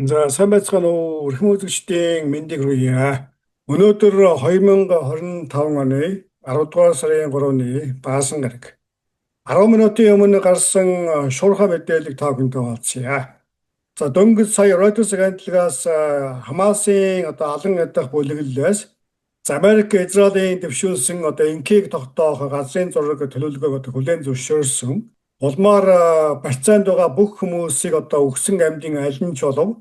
За сайн байцгаана уу эрхэм үзэгчдийн мэндийг хүргье. Өнөөдөр 2025 оны 10 дугаар сарын 3-ны баасан гараг. 10 минутын өмнө гарсан шуурхай мэдээллийг та бүхэнтэй хуваалцъя. За дөнгөж сая Reuters агентлагаас Хамасын алан ядах бүлэглэлээс Америк Израилийн дэвшүүлсэн инкийг тогтоох газрын зураг төлөвлөгөөг хүлээн зөвшөөрсөн. Улмаар барьцаанд байгаа бүх хүмүүсийг өгсөн амьдын аль нь ч болов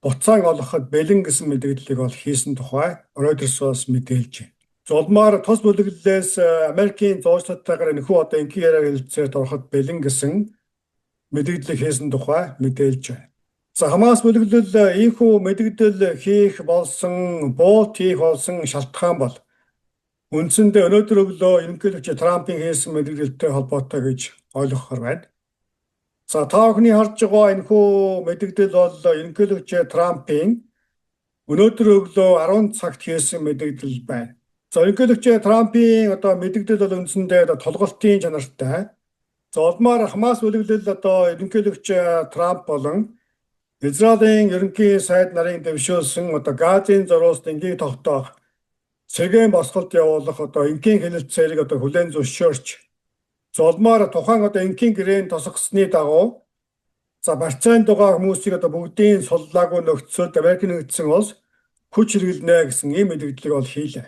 буцаан олгоход бэлэн гэсэн мэдээллийг хийсэн тухай Reuters-оос мэдээлж байна. Улмаар тус бүлэглэлээс Америкийн зуучлалтайгаар энэхүү инкийн яриаг хэлэлцээр ороход бэлэн гэсэн мэдээллийг хийсэн тухай мэдээлж байна. За Хамас бүлэглэл ийхүү мэдээлэл хийх болсон, буулт хийх болсон шалтгаан бол үндсэндээ өнөөдөр өглөө ерөнхийлөгч Трампын хийсэн мэдээлэлтэй холбоотой гэж ойлгохоор байна. За та бүхний харж байгаа энэхүү мэдээлэл бол ерөнхийлөгч Трампын өнөөдөр өглөө 10 цагт хийсэн мэдээлэл байна. За ерөнхийлөгч Трампын мэдээлэл бол үндсэндээ тулгалтын чанартай. За улмаар Хамас бүлэглэл ерөнхийлөгч Трамп болон Израилийн ерөнхий сайд нарын дэвшүүлсэн Газын зурвас инкийг тогтоох сэргээн босголт явуулах инкийн хэлэлцээрийг хүлээн зөвшөөрч улмаар тухайн инкийн гэрээн тосгосны дагуу барьцаанд байгаа хүмүүсийг бүгдийн суллаагүй нөхцөлд Америк нэгдсэн улс хүч хэрэглэнэ гэсэн ийм мэдээллийг хийлээ.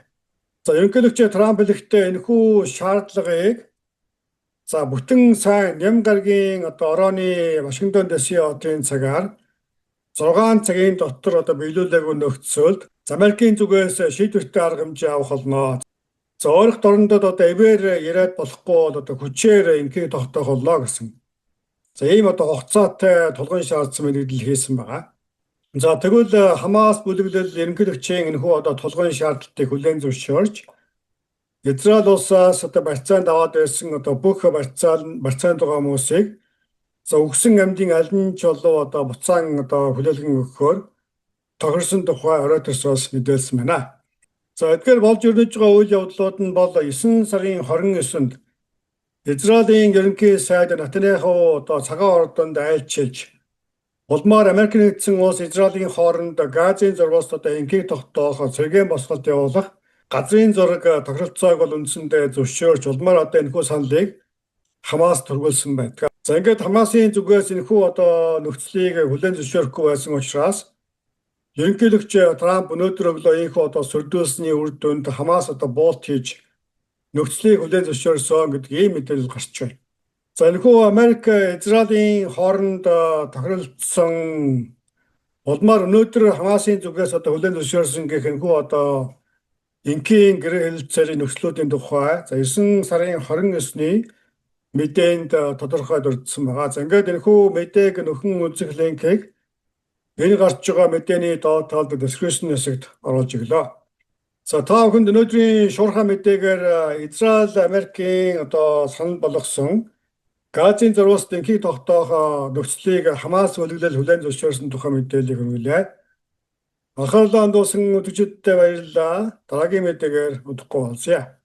За ерөнхийлөгч Трамп хэлэхдээ энэхүү шаардлагыг бүтэн сайн ням гарагийн орооны Вашингтон ДС хотын цагаар 6 цагийн дотор биелүүлээгүй нөхцөлд Америкийн зүгээс шийдвэртэй арга хэмжээ авах болно. За ойрох дорнодод эвээр яриад болохгүй хүчээр инкийг тогтоох боллоо гэсэн. За ийм хугацаатай тулгын шаардсан мэдээлэл хийсэн байгаа. За тэгвэл Хамас бүлэглэл ерөнхийлөгчийн энэхүү тулгын шаардлагыг хүлээн зөвшөөрч Израиль улсаас барьцаанд аваад байсан бүх барьцаанд байгаа хүмүүсийг өгсөн амьдын аль нь ч болов буцаан хүлээлгэн өгөхөөр тохирсон тухай Reuters-оос мэдээлсэн байна. За эдгээр болж өрнөж байгаа үйл явдлууд нь бол 9 сарын 29-нд Израилийн ерөнхий сайд Нетаньяху цагаан ордонд айлчилж улмаар Америк нэгдсэн улс Израилийн хооронд Газын зурвас инкийг тогтоох сэргээн босголт явуулах газрын зураг тохиролцоог бол үндсэндээ зөвшөөрч улмаар энэхүү саналыг Хамас төрүүлсэн байдаг. За ингээд Хамасын зүгээс энэхүү нөхцөлийг хүлээн зөвшөөрөхгүй байсан учраас ерөнхийлөгч Трамп өнөөдөр өглөө ийхүү сөрдүүлсний үр дүнд Хамас буулт хийж нөхцөлийг хүлээн зөвшөөрсөн гэдэг ийм мэдээлэл гарч байна. За энэхүү Америк Израилийн хооронд тохиролцсон улмаар өнөөдөр Хамасын зүгээс хүлээн зөвшөөрсөн гэх энэхүү инкийн гэрээ хэлэлцээрийн нөхцлүүдийн тухай 9 сарын 29-ний мэдээнд тодорхой дурдсан байгаа. За ингээд энэхүү мэдээг нөхөн үзэх линкийг энэ гарч байгаа мэдээний доод талд description хэсэгт оруулж өглөө. За та бүхэнд өнөөдрийн шуурхай мэдээгээр Израиль Америкийн санал болгосон Газын зурвас инкийг тогтоох нөхцөлийг Хамас бүлэглэл хүлээн зөвшөөрсөн тухай мэдээллийг хүргэлээ. Анхаарлаа хандуулсан үзэгчдтэй баярлалаа. Дараагийн мэдээгээр удахгүй уулзъя.